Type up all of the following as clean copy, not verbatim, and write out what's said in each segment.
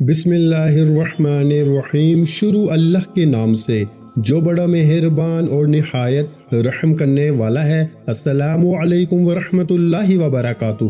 بسم اللہ الرحمن الرحیم۔ شروع اللہ کے نام سے جو بڑا مہربان اور نہایت رحم کرنے والا ہے۔ السلام علیکم ورحمۃ اللہ وبرکاتہ۔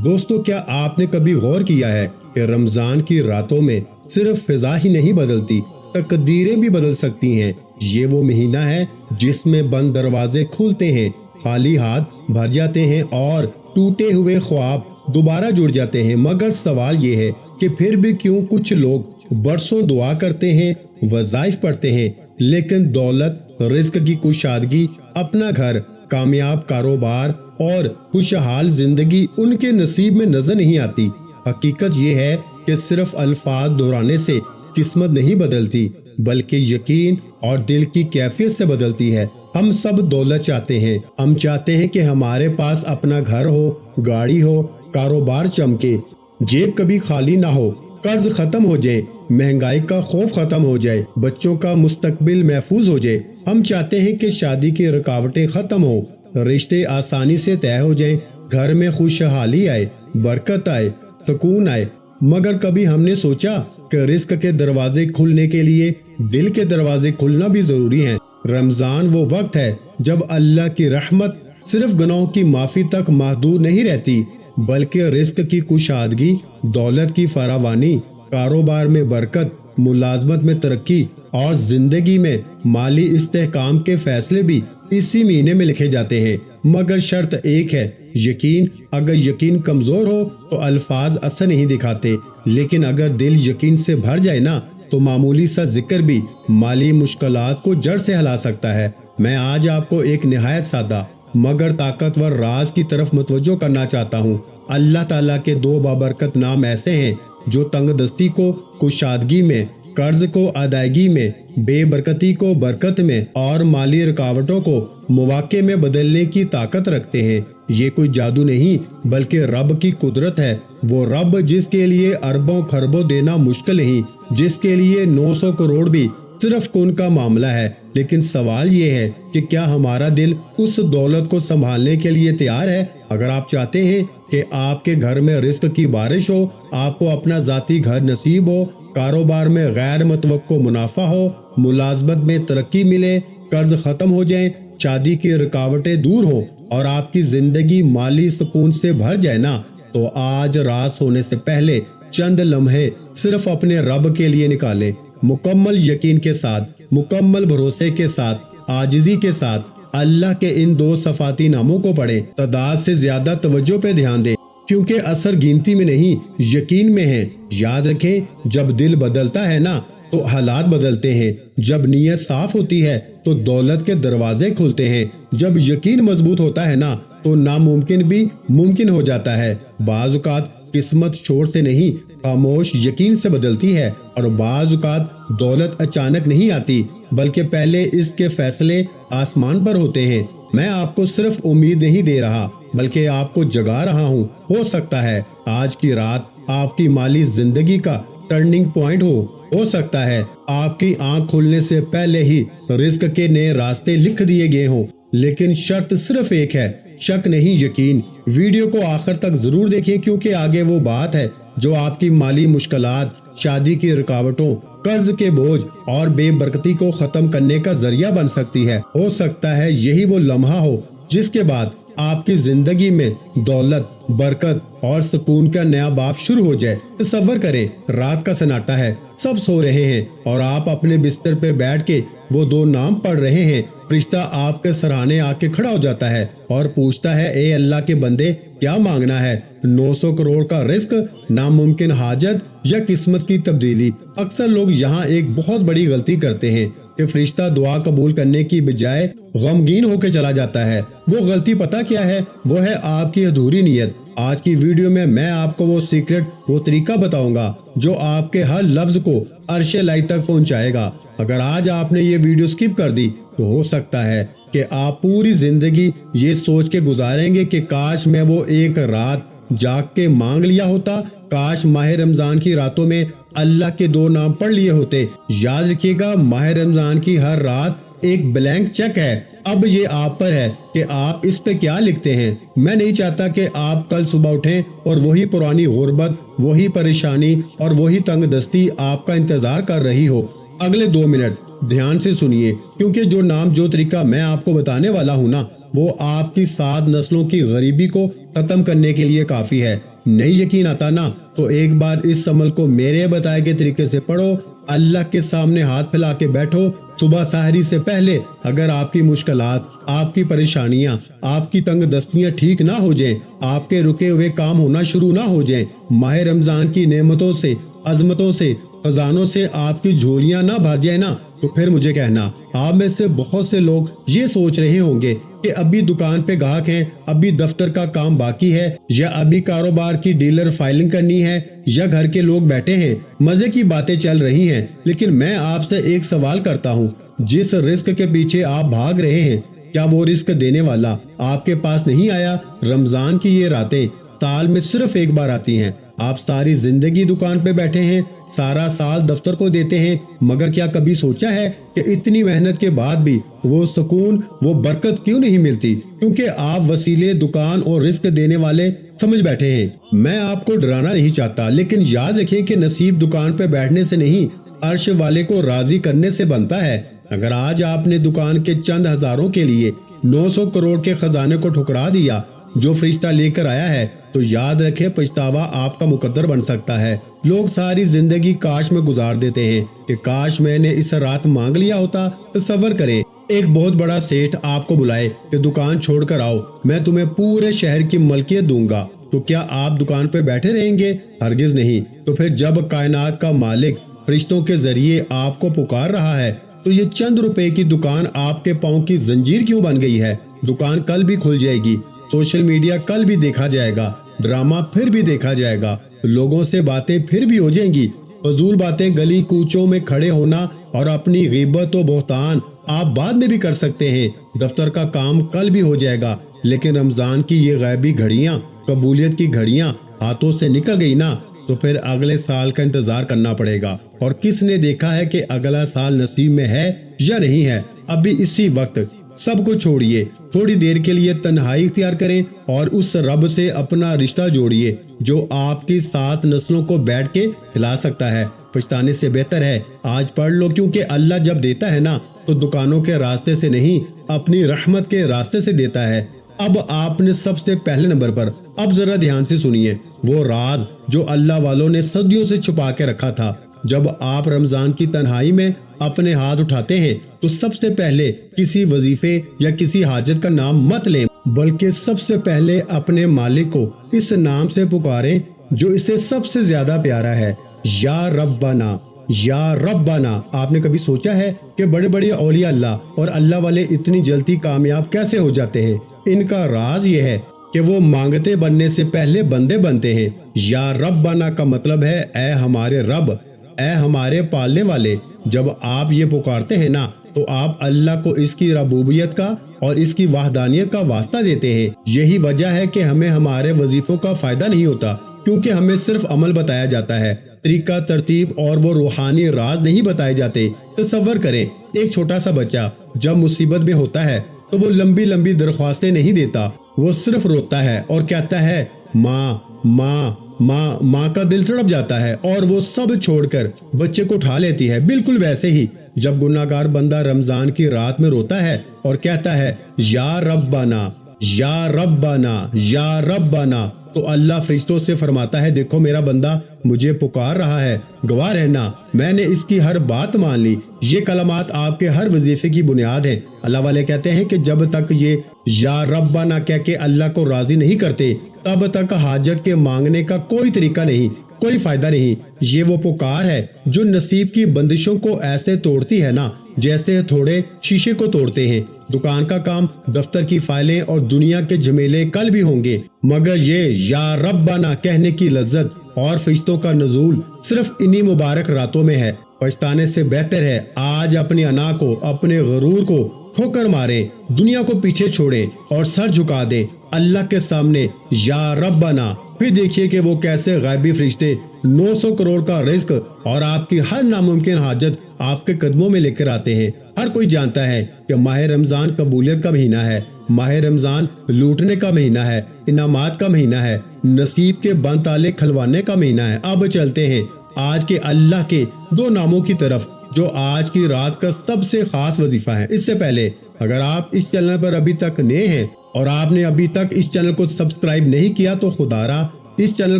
دوستو، کیا آپ نے کبھی غور کیا ہے کہ رمضان کی راتوں میں صرف فضا ہی نہیں بدلتی، تقدیریں بھی بدل سکتی ہیں۔ یہ وہ مہینہ ہے جس میں بند دروازے کھلتے ہیں، خالی ہاتھ بھر جاتے ہیں اور ٹوٹے ہوئے خواب دوبارہ جڑ جاتے ہیں۔ مگر سوال یہ ہے کہ پھر بھی کیوں کچھ لوگ برسوں دعا کرتے ہیں، وظائف پڑھتے ہیں، لیکن دولت، رزق کی کشادگی، اپنا گھر، کامیاب کاروبار اور خوشحال زندگی ان کے نصیب میں نظر نہیں آتی؟ حقیقت یہ ہے کہ صرف الفاظ دہرانے سے قسمت نہیں بدلتی، بلکہ یقین اور دل کی کیفیت سے بدلتی ہے۔ ہم سب دولت چاہتے ہیں، ہم چاہتے ہیں کہ ہمارے پاس اپنا گھر ہو، گاڑی ہو، کاروبار چمکے، جیب کبھی خالی نہ ہو، قرض ختم ہو جائے، مہنگائی کا خوف ختم ہو جائے، بچوں کا مستقبل محفوظ ہو جائے۔ ہم چاہتے ہیں کہ شادی کی رکاوٹیں ختم ہو، رشتے آسانی سے طے ہو جائیں، گھر میں خوشحالی آئے، برکت آئے، سکون آئے۔ مگر کبھی ہم نے سوچا کہ رزق کے دروازے کھلنے کے لیے دل کے دروازے کھلنا بھی ضروری ہیں؟ رمضان وہ وقت ہے جب اللہ کی رحمت صرف گناہوں کی معافی تک محدود نہیں رہتی، بلکہ رزق کی کشادگی، دولت کی فراوانی، کاروبار میں برکت، ملازمت میں ترقی اور زندگی میں مالی استحکام کے فیصلے بھی اسی مہینے میں لکھے جاتے ہیں۔ مگر شرط ایک ہے، یقین۔ اگر یقین کمزور ہو تو الفاظ اثر نہیں دکھاتے، لیکن اگر دل یقین سے بھر جائے نا تو معمولی سا ذکر بھی مالی مشکلات کو جڑ سے ہلا سکتا ہے۔ میں آج آپ کو ایک نہایت سادہ مگر طاقتور راز کی طرف متوجہ کرنا چاہتا ہوں۔ اللہ تعالیٰ کے دو بابرکت نام ایسے ہیں جو تنگ دستی کو کشادگی میں، قرض کو ادائیگی میں، بے برکتی کو برکت میں اور مالی رکاوٹوں کو مواقع میں بدلنے کی طاقت رکھتے ہیں۔ یہ کوئی جادو نہیں بلکہ رب کی قدرت ہے۔ وہ رب جس کے لیے اربوں خربوں دینا مشکل نہیں، جس کے لیے 900 کروڑ بھی صرف کن کا معاملہ ہے۔ لیکن سوال یہ ہے کہ کیا ہمارا دل اس دولت کو سنبھالنے کے لیے تیار ہے؟ اگر آپ چاہتے ہیں کہ آپ کے گھر میں رزق کی بارش ہو، آپ کو اپنا ذاتی گھر نصیب ہو، کاروبار میں غیر متوقع منافع ہو، ملازمت میں ترقی ملے، قرض ختم ہو جائیں، شادی کی رکاوٹیں دور ہوں اور آپ کی زندگی مالی سکون سے بھر جائے نا، تو آج رات سونے سے پہلے چند لمحے صرف اپنے رب کے لیے نکالیں۔ مکمل یقین کے ساتھ، مکمل بھروسے کے ساتھ، عاجزی کے ساتھ اللہ کے ان دو صفاتی ناموں کو پڑھیں۔ تعداد سے زیادہ توجہ پہ دھیان دیں، کیونکہ اثر گنتی میں نہیں، یقین میں ہے۔ یاد رکھیں، جب دل بدلتا ہے نا تو حالات بدلتے ہیں، جب نیت صاف ہوتی ہے تو دولت کے دروازے کھلتے ہیں، جب یقین مضبوط ہوتا ہے نا تو ناممکن بھی ممکن ہو جاتا ہے۔ بعض اوقات قسمت شور سے نہیں، خاموش یقین سے بدلتی ہے، اور بعض اوقات دولت اچانک نہیں آتی بلکہ پہلے اس کے فیصلے آسمان پر ہوتے ہیں۔ میں آپ کو صرف امید نہیں دے رہا بلکہ آپ کو جگا رہا ہوں۔ ہو سکتا ہے آج کی رات آپ کی مالی زندگی کا ٹرننگ پوائنٹ ہو سکتا ہے آپ کی آنکھ کھلنے سے پہلے ہی رزق کے نئے راستے لکھ دیے گئے ہوں، لیکن شرط صرف ایک ہے، شک نہیں، یقین۔ ویڈیو کو آخر تک ضرور دیکھیں، کیونکہ آگے وہ بات ہے جو آپ کی مالی مشکلات، شادی کی رکاوٹوں، قرض کے بوجھ اور بے برکتی کو ختم کرنے کا ذریعہ بن سکتی ہے۔ ہو سکتا ہے یہی وہ لمحہ ہو جس کے بعد آپ کی زندگی میں دولت، برکت اور سکون کا نیا باب شروع ہو جائے۔ تصور کریں، رات کا سناٹا ہے، سب سو رہے ہیں اور آپ اپنے بستر پہ بیٹھ کے وہ دو نام پڑھ رہے ہیں۔ فرشتہ آپ کے سرانے آ کے کھڑا ہو جاتا ہے اور پوچھتا ہے، اے اللہ کے بندے، کیا مانگنا ہے؟ 900 کروڑ کا رزق، ناممکن حاجت یا قسمت کی تبدیلی؟ اکثر لوگ یہاں ایک بہت بڑی غلطی کرتے ہیں کہ فرشتہ دعا قبول کرنے کی بجائے غمگین ہو کے چلا جاتا ہے۔ وہ غلطی پتہ کیا ہے؟ وہ ہے آپ کی ادھوری نیت۔ آج کی ویڈیو میں آپ کو وہ سیکرٹ، وہ طریقہ بتاؤں گا جو آپ کے ہر لفظ کو عرش الہی تک پہنچائے گا۔ اگر آج آپ نے یہ ویڈیو سکپ کر دی تو ہو سکتا ہے کہ آپ پوری زندگی یہ سوچ کے گزاریں گے کہ کاش میں وہ ایک رات جاگ کے مانگ لیا ہوتا، کاش ماہ رمضان کی راتوں میں اللہ کے دو نام پڑھ لیے ہوتے۔ یاد رکھیے گا، ماہ رمضان کی ہر رات ایک بلینک چیک ہے، اب یہ آپ پر ہے کہ آپ اس پہ کیا لکھتے ہیں۔ میں نہیں چاہتا کہ آپ کل صبح اٹھیں اور وہی پرانی غربت، وہی پریشانی اور وہی تنگ دستی آپ کا انتظار کر رہی ہو۔ اگلے 2 منٹ دھیان سے سنیے، کیونکہ جو نام جو طریقہ میں آپ کو بتانے والا ہوں نا، وہ آپ کی 7 نسلوں کی غریبی کو ختم کرنے کے لیے کافی ہے۔ نہیں یقین آتا نا، تو ایک بار اس عمل کو میرے بتائے گئے طریقے سے پڑھو، اللہ کے سامنے ہاتھ پھیلا کے بیٹھو، صبح سحری سے پہلے اگر آپ کی مشکلات، آپ کی پریشانیاں، آپ کی تنگ دستیاں ٹھیک نہ ہو جائیں، آپ کے رکے ہوئے کام ہونا شروع نہ ہو جائیں، ماہ رمضان کی نعمتوں سے، عظمتوں سے، خزانوں سے آپ کی جھولیاں نہ بھر جائیں نا، تو پھر مجھے کہنا۔ آپ میں سے بہت سے لوگ یہ سوچ رہے ہوں گے کہ ابھی دکان پہ گاہک ہیں، ابھی دفتر کا کام باقی ہے، یا ابھی کاروبار کی ڈیلر فائلنگ کرنی ہے، یا گھر کے لوگ بیٹھے ہیں، مزے کی باتیں چل رہی ہیں۔ لیکن میں آپ سے ایک سوال کرتا ہوں، جس رزق کے پیچھے آپ بھاگ رہے ہیں، کیا وہ رزق دینے والا آپ کے پاس نہیں آیا؟ رمضان کی یہ راتیں سال میں صرف ایک بار آتی ہیں، آپ ساری زندگی دکان پہ بیٹھے ہیں، سارا سال دفتر کو دیتے ہیں، مگر کیا کبھی سوچا ہے کہ اتنی محنت کے بعد بھی وہ سکون، وہ برکت کیوں نہیں ملتی؟ کیونکہ آپ وسیلے، دکان اور رزق دینے والے سمجھ بیٹھے ہیں۔ میں آپ کو ڈرانا نہیں چاہتا، لیکن یاد رکھیں کہ نصیب دکان پہ بیٹھنے سے نہیں، عرش والے کو راضی کرنے سے بنتا ہے۔ اگر آج آپ نے دکان کے چند ہزاروں کے لیے 900 کروڑ کے خزانے کو ٹھکرا دیا جو فرشتہ لے کر آیا ہے، تو یاد رکھیں پچھتاوا آپ کا مقدر بن سکتا ہے۔ لوگ ساری زندگی کاش میں گزار دیتے ہیں کہ کاش میں نے اس رات مانگ لیا ہوتا۔ تصور کریں ایک بہت بڑا سیٹھ آپ کو بلائے کہ دکان چھوڑ کر آؤ، میں تمہیں پورے شہر کی ملکیت دوں گا، تو کیا آپ دکان پہ بیٹھے رہیں گے؟ ہرگز نہیں۔ تو پھر جب کائنات کا مالک فرشتوں کے ذریعے آپ کو پکار رہا ہے، تو یہ چند روپے کی دکان آپ کے پاؤں کی زنجیر کیوں بن گئی ہے؟ دکان کل بھی کھل جائے گی، سوشل میڈیا کل بھی دیکھا جائے گا، ڈرامہ پھر بھی دیکھا جائے گا، لوگوں سے باتیں پھر بھی ہو جائیں گی، فضول باتیں، گلی کوچوں میں کھڑے ہونا اور اپنی غیبت و بہتان آپ بعد میں بھی کر سکتے ہیں، دفتر کا کام کل بھی ہو جائے گا، لیکن رمضان کی یہ غیبی گھڑیاں، قبولیت کی گھڑیاں ہاتھوں سے نکل گئی نا، تو پھر اگلے سال کا انتظار کرنا پڑے گا۔ اور کس نے دیکھا ہے کہ اگلا سال نصیب میں ہے یا نہیں ہے؟ ابھی اسی وقت سب کو چھوڑیے، تھوڑی دیر کے لیے تنہائی اختیار کریں اور اس رب سے اپنا رشتہ جوڑیے جو آپ کی 7 نسلوں کو بیٹھ کے کھلا سکتا ہے۔ پچھتانے سے بہتر ہے آج پڑھ لو، کیونکہ اللہ جب دیتا ہے نا تو دکانوں کے راستے سے نہیں، اپنی رحمت کے راستے سے دیتا ہے۔ اب آپ نے سب سے پہلے نمبر پر، اب ذرا دھیان سے سنیے، وہ راز جو اللہ والوں نے صدیوں سے چھپا کے رکھا تھا۔ جب آپ رمضان کی تنہائی میں اپنے ہاتھ اٹھاتے ہیں تو سب سے پہلے کسی وظیفے یا کسی حاجت کا نام مت لیں، بلکہ سب سے پہلے اپنے مالک کو اس نام سے پکاریں جو اسے سب سے زیادہ پیارا ہے، یا ربنا، یا ربنا۔ آپ نے کبھی سوچا ہے کہ بڑے بڑے اولیاء اللہ اور اللہ والے اتنی جلدی کامیاب کیسے ہو جاتے ہیں؟ ان کا راز یہ ہے کہ وہ مانگتے بننے سے پہلے بندے بنتے ہیں۔ یا ربنا کا مطلب ہے اے ہمارے رب، اے ہمارے پالنے والے۔ جب آپ یہ پکارتے ہیں نا تو آپ اللہ کو اس کی ربوبیت کا اور اس کی وحدانیت کا واسطہ دیتے ہیں۔ یہی وجہ ہے کہ ہمیں ہمارے وظیفوں کا فائدہ نہیں ہوتا، کیونکہ ہمیں صرف عمل بتایا جاتا ہے، طریقہ ترتیب اور وہ روحانی راز نہیں بتائے جاتے۔ تصور کریں ایک چھوٹا سا بچہ جب مصیبت میں ہوتا ہے تو وہ لمبی لمبی درخواستیں نہیں دیتا، وہ صرف روتا ہے اور کہتا ہے ماں ماں ماں۔ ماں کا دل تڑپ جاتا ہے اور وہ سب چھوڑ کر بچے کو اٹھا لیتی ہے۔ بالکل ویسے ہی جب گناہگار بندہ رمضان کی رات میں روتا ہے اور کہتا ہے یا ربنا یا ربنا یا ربنا، تو اللہ فرشتوں سے فرماتا ہے دیکھو میرا بندہ مجھے پکار رہا ہے، گواہ رہنا میں نے اس کی ہر بات مان لی۔ یہ کلمات آپ کے ہر وظیفے کی بنیاد ہیں۔ اللہ والے کہتے ہیں کہ جب تک یہ یا ربنا کہہ کے اللہ کو راضی نہیں کرتے تب تک حاجت کے مانگنے کا کوئی طریقہ نہیں، کوئی فائدہ نہیں۔ یہ وہ پکار ہے جو نصیب کی بندشوں کو ایسے توڑتی ہے نا جیسے تھوڑے شیشے کو توڑتے ہیں۔ دکان کا کام، دفتر کی فائلیں اور دنیا کے جھمیلے کل بھی ہوں گے، مگر یہ یا ربنا کہنے کی لذت اور فرشتوں کا نزول صرف انہی مبارک راتوں میں ہے۔ پچھتانے سے بہتر ہے آج اپنی انا کو، اپنے غرور کو ٹھوکر ماریں، دنیا کو پیچھے چھوڑیں اور سر جھکا دیں اللہ کے سامنے یا ربنا۔ پھر دیکھیے کہ وہ کیسے غیبی فرشتے 900 کروڑ کا رزق اور آپ کی ہر ناممکن حاجت آپ کے قدموں میں لے کر آتے ہیں۔ ہر کوئی جانتا ہے کہ ماہ رمضان قبولیت کا مہینہ ہے، ماہ رمضان لوٹنے کا مہینہ ہے، انعامات کا مہینہ ہے، نصیب کے بند تالے کھلوانے کا مہینہ ہے۔ اب چلتے ہیں آج کے اللہ کے دو ناموں کی طرف جو آج کی رات کا سب سے خاص وظیفہ ہے۔ اس سے پہلے اگر آپ اس چینل پر ابھی تک نئے ہیں اور آپ نے ابھی تک اس چینل کو سبسکرائب نہیں کیا تو خدا را اس چینل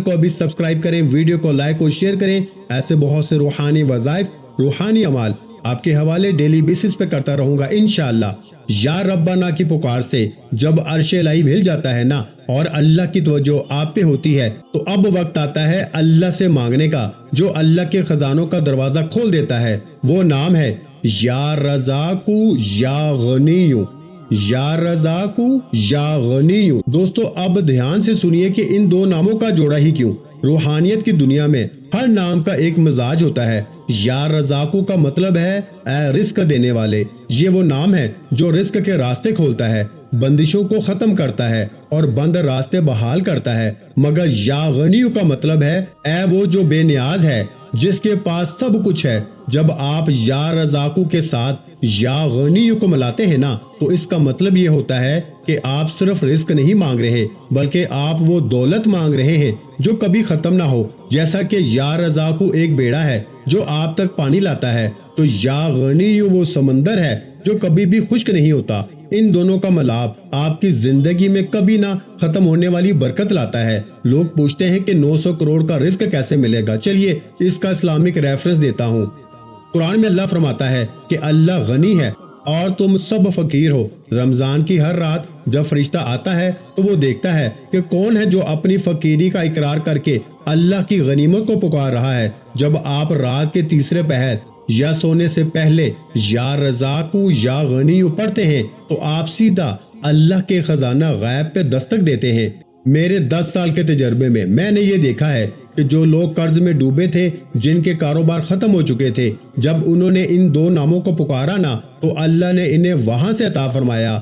کو ابھی سبسکرائب کریں، ویڈیو کو لائک اور شیئر کریں۔ ایسے بہت سے روحانی وظائف، روحانی اعمال آپ کے حوالے ڈیلی بیسس پہ کرتا رہوں گا انشاءاللہ۔ یا ربنا کی پکار سے جب عرش الہی مل جاتا ہے نا اور اللہ کی توجہ آپ پہ ہوتی ہے تو اب وقت آتا ہے اللہ سے مانگنے کا، جو اللہ کے خزانوں کا دروازہ کھول دیتا ہے۔ وہ نام ہے یا رزاق یا غنی، یا رزاق یا غنی۔ دوستو اب دھیان سے سنیے کہ ان دو ناموں کا جوڑا ہی کیوں۔ روحانیت کی دنیا میں ہر نام کا ایک مزاج ہوتا ہے۔ یا رزاق کا مطلب ہے اے رزق دینے والے۔ یہ وہ نام ہے جو رزق کے راستے کھولتا ہے، بندشوں کو ختم کرتا ہے اور بند راستے بحال کرتا ہے۔ مگر یا غنی کا مطلب ہے اے وہ جو بے نیاز ہے، جس کے پاس سب کچھ ہے۔ جب آپ یا رزاق کے ساتھ یا غنی کو ملاتے ہیں نا تو اس کا مطلب یہ ہوتا ہے کہ آپ صرف رزق نہیں مانگ رہے بلکہ آپ وہ دولت مانگ رہے ہیں جو کبھی ختم نہ ہو۔ جیسا کہ یا رزاق ایک بیڑا ہے جو آپ تک پانی لاتا ہے تو یا غنی وہ سمندر ہے جو کبھی بھی خشک نہیں ہوتا۔ ان دونوں کا ملاپ آپ کی زندگی میں کبھی نہ ختم ہونے والی برکت لاتا ہے۔ لوگ پوچھتے ہیں کہ 900 کروڑ کا رزق کیسے ملے گا؟ چلیے اس کا اسلامک ریفرنس دیتا ہوں۔ قرآن میں اللہ فرماتا ہے کہ اللہ غنی ہے اور تم سب فقیر ہو۔ رمضان کی ہر رات جب فرشتہ آتا ہے تو وہ دیکھتا ہے کہ کون ہے جو اپنی فقیری کا اقرار کر کے اللہ کی غنیمت کو پکار رہا ہے۔ جب آپ رات کے تیسرے پہر یا سونے سے پہلے یا رزاق یا غنی پڑھتے ہیں تو آپ سیدھا اللہ کے خزانہ غیب پہ دستک دیتے ہیں۔ میرے 10 سال کے تجربے میں نے یہ دیکھا ہے کہ جو لوگ قرض میں ڈوبے تھے، جن کے کاروبار ختم ہو چکے تھے، جب انہوں نے ان دو ناموں کو پکارا نا تو اللہ نے انہیں وہاں سے عطا فرمایا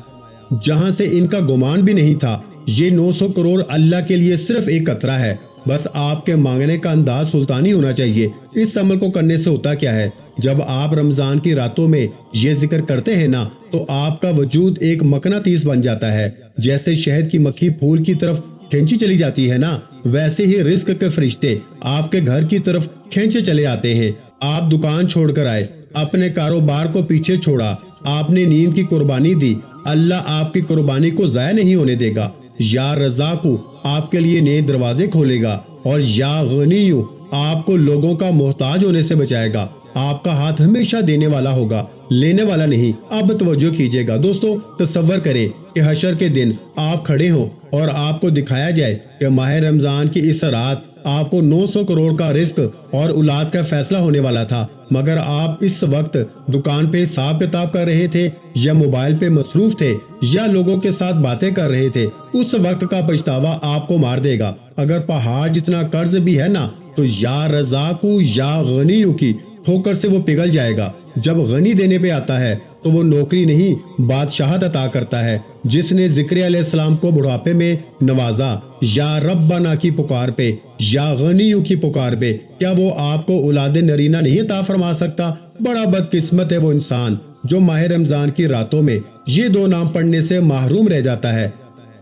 جہاں سے ان کا گمان بھی نہیں تھا۔ یہ 900 کروڑ اللہ کے لیے صرف ایک قطرہ ہے۔ بس آپ کے مانگنے کا انداز سلطانی ہونا چاہیے۔ اس عمل کو کرنے سے ہوتا کیا ہے؟ جب آپ رمضان کی راتوں میں یہ ذکر کرتے ہیں نا تو آپ کا وجود ایک مقناطیس بن جاتا ہے۔ جیسے شہد کی مکھی پھول کی طرف کھینچی چلی جاتی ہے نا، ویسے ہی رزق کے فرشتے آپ کے گھر کی طرف کھینچے چلے آتے ہیں۔ آپ دکان چھوڑ کر آئے، اپنے کاروبار کو پیچھے چھوڑا، آپ نے نیند کی قربانی دی، اللہ آپ کی قربانی کو ضائع نہیں ہونے دے گا۔ یا رزاق آپ کے لیے نئے دروازے کھولے گا اور یا غنی آپ کو لوگوں کا محتاج ہونے سے بچائے گا۔ آپ کا ہاتھ ہمیشہ دینے والا ہوگا، لینے والا نہیں۔ اب توجہ کیجیے گا دوستو، تصور کریں کہ حشر کے دن آپ کھڑے ہوں اور آپ کو دکھایا جائے کہ ماہ رمضان کی اس رات آپ کو 900 کروڑ کا رزق اور اولاد کا فیصلہ ہونے والا تھا، مگر آپ اس وقت دکان پہ حساب کتاب کر رہے تھے یا موبائل پہ مصروف تھے یا لوگوں کے ساتھ باتیں کر رہے تھے۔ اس وقت کا پچھتاوا آپ کو مار دے گا۔ اگر پہاڑ جتنا قرض بھی ہے نا تو یا رزاق یا غنی کی ٹھوکر سے وہ پگھل جائے گا۔ جب غنی دینے پہ آتا ہے تو وہ نوکری نہیں بادشاہت عطا کرتا ہے۔ جس نے ذکر علیہ السلام کو بڑھاپے میں نوازا یا ربنا کی پکار پہ یا غنی کی پکار پہ، کیا وہ آپ کو اولاد نرینہ نہیں عطا فرما سکتا؟ بڑا بدقسمت ہے وہ انسان جو ماہ رمضان کی راتوں میں یہ دو نام پڑھنے سے محروم رہ جاتا ہے۔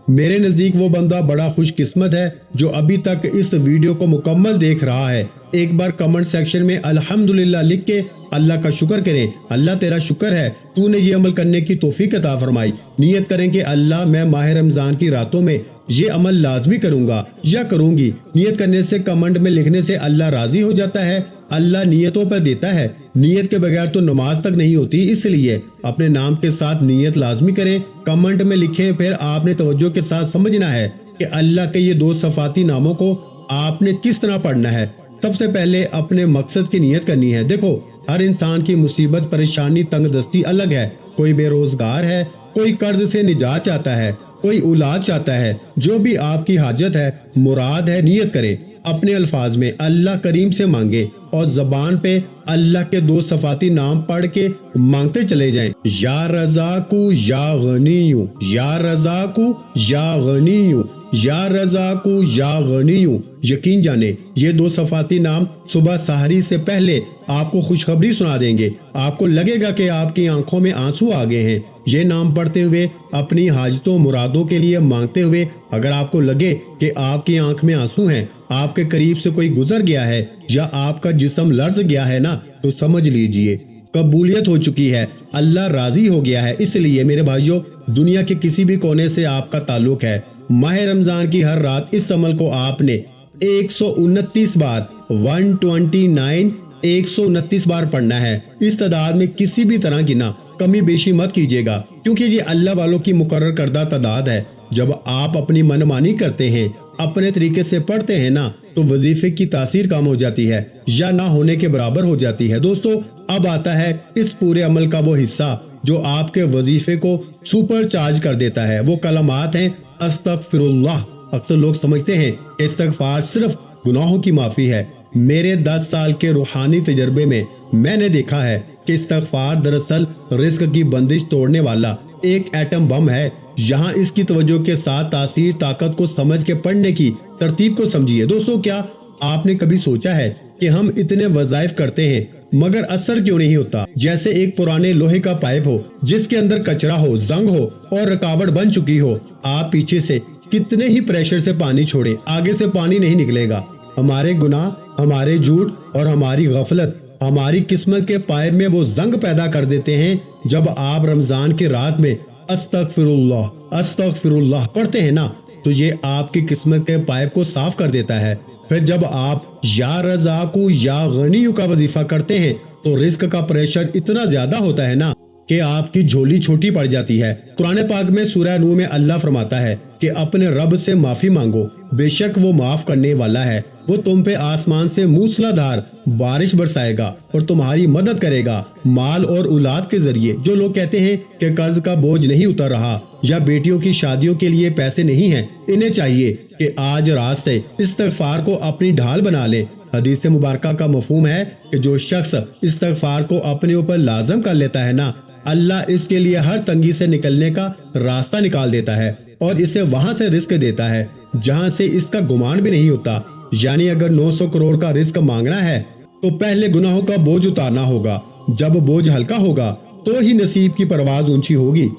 میرے نزدیک وہ بندہ بڑا خوش قسمت ہے جو ابھی تک اس ویڈیو کو مکمل دیکھ رہا ہے۔ ایک بار کمنٹ سیکشن میں الحمدللہ لکھ کے اللہ کا شکر کریں۔ اللہ تیرا شکر ہے، تو نے یہ عمل کرنے کی توفیق عطا فرمائی۔ نیت کریں کہ اللہ میں ماہ رمضان کی راتوں میں یہ عمل لازمی کروں گا یا کروں گی۔ نیت کرنے سے، کمنٹ میں لکھنے سے اللہ راضی ہو جاتا ہے۔ اللہ نیتوں پر دیتا ہے، نیت کے بغیر تو نماز تک نہیں ہوتی۔ اس لیے اپنے نام کے ساتھ نیت لازمی کریں، کمنٹ میں لکھیں۔ پھر آپ نے توجہ کے ساتھ سمجھنا ہے کہ اللہ کے یہ دو صفاتی ناموں کو آپ نے کس طرح پڑھنا ہے۔ سب سے پہلے اپنے مقصد کی نیت کرنی ہے۔ دیکھو، ہر انسان کی مصیبت، پریشانی، تنگ دستی الگ ہے۔ کوئی بے روزگار ہے، کوئی قرض سے نجات چاہتا ہے، کوئی اولاد چاہتا ہے۔ جو بھی آپ کی حاجت ہے، مراد ہے، نیت کرے، اپنے الفاظ میں اللہ کریم سے مانگے اور زبان پہ اللہ کے 2 صفاتی نام پڑھ کے مانگتے چلے جائیں، یا رزاقو یا غنیو، یا رزاقو یا غنیو، یا رزاقو یا غنیو۔ یقین جانے یہ 2 صفاتی نام صبح سحری سے پہلے آپ کو خوشخبری سنا دیں گے۔ آپ کو لگے گا کہ آپ کی آنکھوں میں آنسو آ گئے ہیں۔ یہ نام پڑھتے ہوئے اپنی حاجتوں مرادوں کے لیے مانگتے ہوئے اگر آپ کو لگے کہ آپ کی آنکھ میں آنسو ہیں، آپ کے قریب سے کوئی گزر گیا ہے یا آپ کا جسم لرز گیا ہے نا، تو سمجھ لیجئے قبولیت ہو چکی ہے، اللہ راضی ہو گیا ہے۔ اس لیے میرے بھائیوں، دنیا کے کسی بھی کونے سے آپ کا تعلق ہے، ماہ رمضان کی ہر رات اس عمل کو آپ نے 129 بار 129 بار پڑھنا ہے۔ اس تعداد میں کسی بھی طرح کی نہ کمی بیشی مت کیجیے گا، کیونکہ یہ اللہ والوں کی مقرر کردہ تعداد ہے۔ جب آپ اپنی منمانی کرتے ہیں، اپنے طریقے سے پڑھتے ہیں نا، تو وظیفے کی تاثیر کم ہو جاتی ہے یا نہ ہونے کے برابر ہو جاتی ہے۔ دوستو، اب آتا ہے اس پورے عمل کا وہ حصہ جو آپ کے وظیفے کو سپر چارج کر دیتا ہے۔ وہ کلمات ہیں استغفر اللہ۔ اکثر لوگ سمجھتے ہیں کہ استغفار صرف گناہوں کی معافی ہے۔ میرے 10 سال کے روحانی تجربے میں میں نے دیکھا ہے کہ استغفار دراصل رزق کی بندش توڑنے والا ایک ایٹم بم ہے۔ یہاں اس کی توجہ کے ساتھ تاثیر طاقت کو سمجھ کے پڑھنے کی ترتیب کو سمجھیے۔ دوستو، کیا آپ نے کبھی سوچا ہے کہ ہم اتنے وظائف کرتے ہیں مگر اثر کیوں نہیں ہوتا؟ جیسے ایک پرانے لوہے کا پائپ ہو جس کے اندر کچرا ہو، زنگ ہو اور رکاوٹ بن چکی ہو۔ آپ پیچھے سے کتنے ہی پریشر سے پانی چھوڑیں، آگے سے پانی نہیں نکلے گا۔ ہمارے گناہ، ہمارے جھوٹ اور ہماری غفلت ہماری قسمت کے پائپ میں وہ زنگ پیدا کر دیتے ہیں۔ جب آپ رمضان کی رات میں استغفر اللہ پڑھتے ہیں نا، تو یہ آپ کی قسمت کے پائپ کو صاف کر دیتا ہے۔ پھر جب آپ یا رزاقو یا غنیو کا وظیفہ کرتے ہیں تو رزق کا پریشر اتنا زیادہ ہوتا ہے نا کہ آپ کی جھولی چھوٹی پڑ جاتی ہے۔ قرآن پاک میں سورہ نور میں اللہ فرماتا ہے کہ اپنے رب سے معافی مانگو، بے شک وہ معاف کرنے والا ہے۔ وہ تم پہ آسمان سے موسلا دھار بارش برسائے گا اور تمہاری مدد کرے گا مال اور اولاد کے ذریعے۔ جو لوگ کہتے ہیں کہ قرض کا بوجھ نہیں اتر رہا یا بیٹیوں کی شادیوں کے لیے پیسے نہیں ہیں، انہیں چاہیے کہ آج رات سے استغفار کو اپنی ڈھال بنا لیں۔ حدیث مبارکہ کا مفہوم ہے کہ جو شخص استغفار کو اپنے اوپر لازم کر لیتا ہے نا، اللہ اس کے لیے ہر تنگی سے نکلنے کا راستہ نکال دیتا ہے اور اسے وہاں سے رزق دیتا ہے جہاں سے اس کا گمان بھی نہیں ہوتا۔ یعنی اگر 900 کروڑ کا رزق مانگنا ہے تو پہلے گناہوں کا بوجھ اتارنا ہوگا۔ جب بوجھ ہلکا ہوگا تو ہی نصیب کی پرواز اونچی ہوگی۔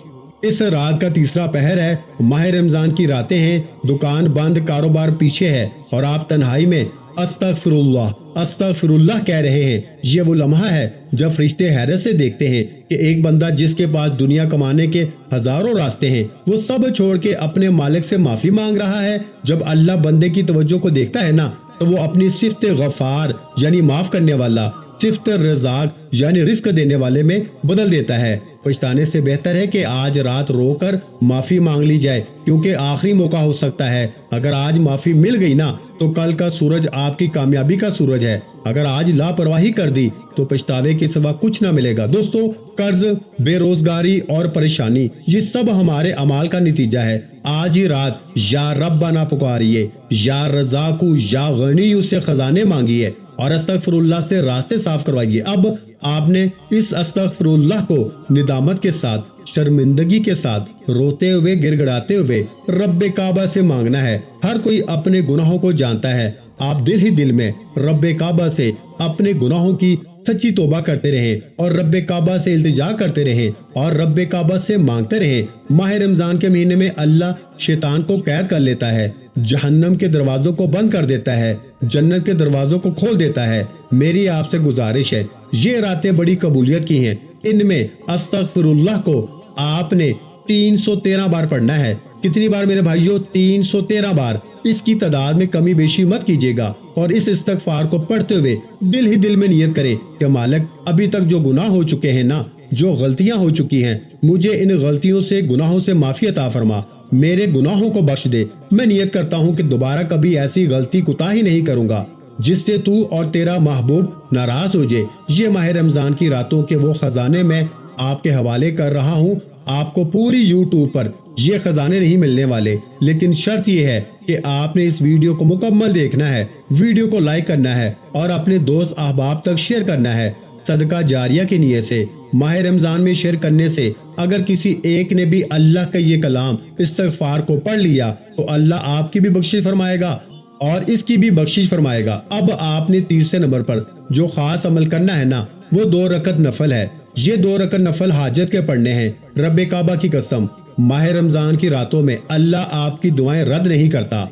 اس رات کا تیسرا پہر ہے، ماہ رمضان کی راتیں ہیں، دکان بند، کاروبار پیچھے ہے اور آپ تنہائی میں استغفر اللہ کہہ رہے ہیں۔ یہ وہ لمحہ ہے جب فرشتے حیرت سے دیکھتے ہیں کہ ایک بندہ جس کے پاس دنیا کمانے کے ہزاروں راستے ہیں، وہ سب چھوڑ کے اپنے مالک سے معافی مانگ رہا ہے۔ جب اللہ بندے کی توجہ کو دیکھتا ہے نا، تو وہ اپنی صفت غفار یعنی معاف کرنے والا، صفت رزاق یعنی رزق دینے والے میں بدل دیتا ہے۔ پچھتانے سے بہتر ہے کہ آج رات رو کر معافی مانگ لی جائے، کیونکہ آخری موقع ہو سکتا ہے۔ اگر آج معافی مل گئی نا تو کل کا سورج آپ کی کامیابی کا سورج ہے۔ اگر آج لاپرواہی کر دی تو پچھتاوے کے سوا کچھ نہ ملے گا۔ دوستو، قرض، بے روزگاری اور پریشانی، یہ سب ہمارے اعمال کا نتیجہ ہے۔ آج ہی رات یا ربنا پکاریے، یا رزاقو یا غنیو سے خزانے مانگیے اور استغفر اللہ سے راستے صاف کروائیے۔ اب آپ نے اس استغفر اللہ کو ندامت کے ساتھ، شرمندگی کے ساتھ، روتے ہوئے، گڑ گڑاتے ہوئے رب کعبہ سے مانگنا ہے۔ ہر کوئی اپنے گناہوں کو جانتا ہے۔ آپ دل ہی دل میں رب کعبہ سے اپنے گناہوں کی سچی توبہ کرتے رہیں اور رب کعبہ سے التجا کرتے رہیں اور رب کعبہ سے مانگتے رہیں۔ ماہ رمضان کے مہینے میں اللہ شیطان کو قید کر لیتا ہے، جہنم کے دروازوں کو بند کر دیتا ہے، جنت کے دروازوں کو کھول دیتا ہے۔ میری آپ سے گزارش ہے، یہ راتیں بڑی قبولیت کی ہیں، ان میں استغفر اللہ کو آپ نے 313 بار پڑھنا ہے۔ کتنی بار میرے بھائیوں؟ 313 بار۔ اس کی تعداد میں کمی بیشی مت کیجیے گا اور اس استغفار کو پڑھتے ہوئے دل ہی دل میں نیت کریں کہ مالک، ابھی تک جو گناہ ہو چکے ہیں نا، جو غلطیاں ہو چکی ہیں، مجھے ان غلطیوں سے، گناہوں سے معافی عطا فرما، میرے گناہوں کو بخش دے۔ میں نیت کرتا ہوں کہ دوبارہ کبھی ایسی غلطی کوتاہی نہیں کروں گا جس سے تو اور تیرا محبوب ناراض ہو جائے۔ یہ ماہ رمضان کی راتوں کے وہ خزانے میں آپ کے حوالے کر رہا ہوں۔ آپ کو پوری یوٹیوب پر یہ خزانے نہیں ملنے والے، لیکن شرط یہ ہے کہ آپ نے اس ویڈیو کو مکمل دیکھنا ہے، ویڈیو کو لائک کرنا ہے اور اپنے دوست احباب تک شیئر کرنا ہے۔ صدقہ جاریہ کی نیت سے ماہ رمضان میں شیئر کرنے سے اگر کسی ایک نے بھی اللہ کا یہ کلام استغفار کو پڑھ لیا تو اللہ آپ کی بھی بخشش فرمائے گا اور اس کی بھی بخشش فرمائے گا۔ اب آپ نے تیسرے نمبر پر جو خاص عمل کرنا ہے نا، وہ 2 رکعت نفل ہے۔ یہ 2 رکعت نفل حاجت کے پڑھنے ہیں۔ رب کعبہ کی قسم، ماہ رمضان کی راتوں میں اللہ آپ کی دعائیں رد نہیں کرتا۔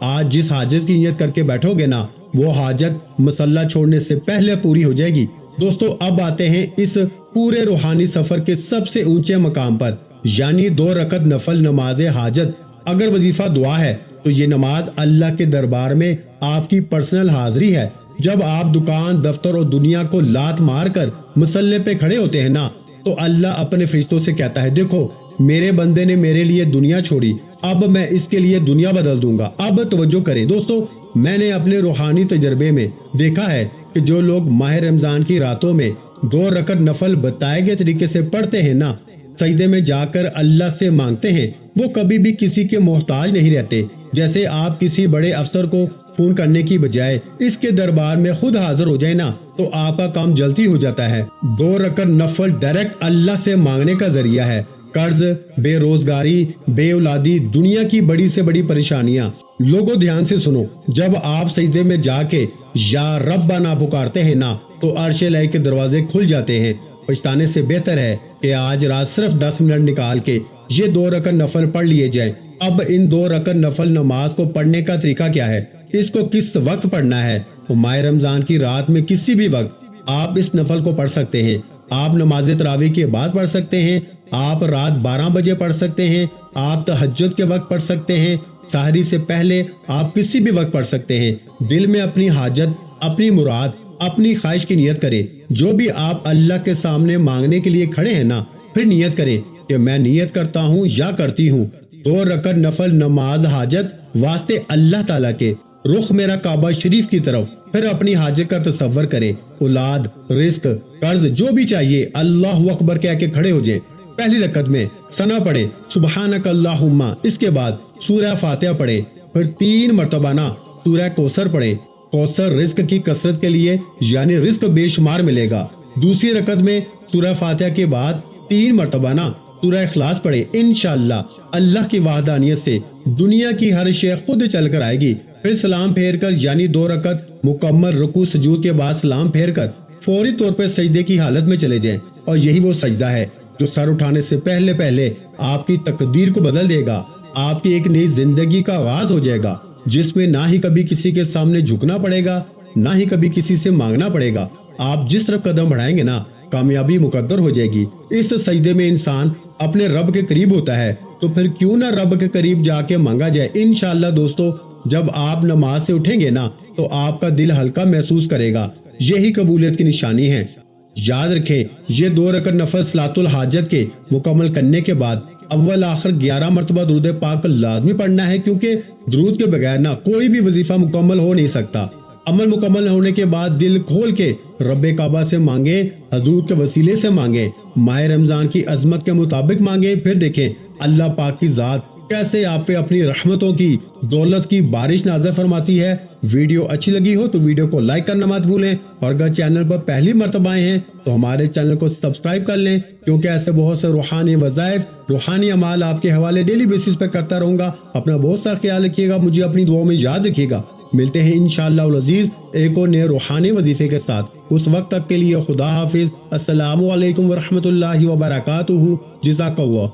آج جس حاجت کی نیت کر کے بیٹھو گے نا، وہ حاجت مصلی چھوڑنے سے پہلے پوری ہو جائے گی۔ دوستو، اب آتے ہیں اس پورے روحانی سفر کے سب سے اونچے مقام پر، یعنی 2 رکعت نفل نماز حاجت۔ اگر وظیفہ دعا ہے تو یہ نماز اللہ کے دربار میں آپ کی پرسنل حاضری ہے۔ جب آپ دکان، دفتر اور دنیا کو لات مار کر مصلی پہ کھڑے ہوتے ہیں نا، تو اللہ اپنے فرشتوں سے کہتا ہے، دیکھو میرے بندے نے میرے لیے دنیا چھوڑی، اب میں اس کے لیے دنیا بدل دوں گا۔ اب توجہ کریں دوستو، میں نے اپنے روحانی تجربے میں دیکھا ہے کہ جو لوگ ماہ رمضان کی راتوں میں 2 رکعت نفل بتائے گئے طریقے سے پڑھتے ہیں نا، سجدے میں جا کر اللہ سے مانگتے ہیں، وہ کبھی بھی کسی کے محتاج نہیں رہتے۔ جیسے آپ کسی بڑے افسر کو فون کرنے کی بجائے اس کے دربار میں خود حاضر ہو جائے نا، تو آپ کا کام جلدی ہو جاتا ہے۔ 2 رکعت نفل ڈائریکٹ اللہ سے مانگنے کا ذریعہ ہے۔ قرض، بے روزگاری، بے اولادی، دنیا کی بڑی سے بڑی پریشانیاں۔ لوگوں دھیان سے سنو، جب آپ سجدے میں جا کے یا ربنا پکارتے ہیں نا، تو عرش الہی کے دروازے کھل جاتے ہیں۔ پچھتانے سے بہتر ہے کہ آج رات صرف 10 منٹ نکال کے یہ 2 رکعت نفل پڑھ لیے جائیں۔ اب ان 2 رکعت نفل نماز کو پڑھنے کا طریقہ کیا ہے؟ اس کو کس وقت پڑھنا ہے؟ تو ماہ رمضان کی رات میں کسی بھی وقت آپ اس نفل کو پڑھ سکتے ہیں۔ آپ نماز تراویح کے بعد پڑھ سکتے ہیں، آپ رات 12 بجے پڑھ سکتے ہیں، آپ تہجد کے وقت پڑھ سکتے ہیں، سحری سے پہلے آپ کسی بھی وقت پڑھ سکتے ہیں۔ دل میں اپنی حاجت، اپنی مراد، اپنی خواہش کی نیت کریں۔ جو بھی آپ اللہ کے سامنے مانگنے کے لیے کھڑے ہیں نا، پھر نیت کریں کہ میں نیت کرتا ہوں یا کرتی ہوں 2 رکعت نفل نماز حاجت واسطے اللہ تعالیٰ کے، رخ میرا کعبہ شریف کی طرف۔ پھر اپنی حاجت کا تصور کریں، اولاد، رزق، قرض، جو بھی چاہیے اللہ اکبر کہہ کے کھڑے ہو جائیں۔ پہلی رکعت میں ثنا پڑھیں، سبحانک اللہم، اس کے بعد سورہ فاتحہ پڑھیں، پھر 3 مرتبہ نا سورہ کوثر پڑھیں۔ کوثر رزق کی کثرت کے لیے، یعنی رزق بے شمار ملے گا۔ دوسری رکعت میں سورہ فاتحہ کے بعد 3 مرتبہ نا سورہ اخلاص پڑھیں۔ انشاءاللہ اللہ کی وحدانیت سے دنیا کی ہر شے خود چل کر آئے گی۔ پھر سلام پھیر کر، یعنی 2 رکعت مکمل رکوع سجود کے بعد سلام پھیر کر فوری طور پر سجدے کی حالت میں چلے جائیں، اور یہی وہ سجدہ ہے جو سر اٹھانے سے پہلے پہلے آپ کی تقدیر کو بدل دے گا۔ آپ کی ایک نئی زندگی کا آغاز ہو جائے گا، جس میں نہ ہی کبھی کسی کے سامنے جھکنا پڑے گا، نہ ہی کبھی کسی سے مانگنا پڑے گا۔ آپ جس طرف قدم بڑھائیں گے نا، کامیابی مقدر ہو جائے گی۔ اس سجدے میں انسان اپنے رب کے قریب ہوتا ہے، تو پھر کیوں نہ رب کے قریب جا کے مانگا جائے۔ انشاءاللہ دوستو، جب آپ نماز سے اٹھیں گے نا، تو آپ کا دل ہلکا محسوس کرے گا۔ یہی قبولیت کی نشانی ہے۔ یاد رکھیں، یہ 2 رکعت نفل صلاۃ الحاجت کے مکمل کرنے کے بعد اول آخر 11 مرتبہ درود پاک لازمی پڑھنا ہے، کیونکہ درود کے بغیر نا کوئی بھی وظیفہ مکمل ہو نہیں سکتا۔ عمل مکمل ہونے کے بعد دل کھول کے رب کعبہ سے مانگے، حضور کے وسیلے سے مانگے، ماہ رمضان کی عظمت کے مطابق مانگے۔ پھر دیکھیں اللہ پاک کی ذات کیسے آپ پہ اپنی رحمتوں کی، دولت کی بارش نازل فرماتی ہے۔ ویڈیو اچھی لگی ہو تو ویڈیو کو لائک کرنا مت بھولیں، اور اگر چینل پر پہلی مرتبہ آئے ہیں تو ہمارے چینل کو سبسکرائب کر لیں، کیونکہ ایسے بہت سے روحانی وظائف، روحانی اعمال آپ کے حوالے ڈیلی بیسس پہ کرتا رہوں گا۔ اپنا بہت سا خیال رکھیے گا، مجھے اپنی دعاؤں میں یاد رکھیے گا۔ ملتے ہیں انشاءاللہ العزیز ایک اور نئے روحانی وظیفے کے ساتھ۔ اس وقت تک کے لیے خدا حافظ۔ السلام علیکم ورحمۃ اللہ وبرکاتہ۔ جزاک اللہ۔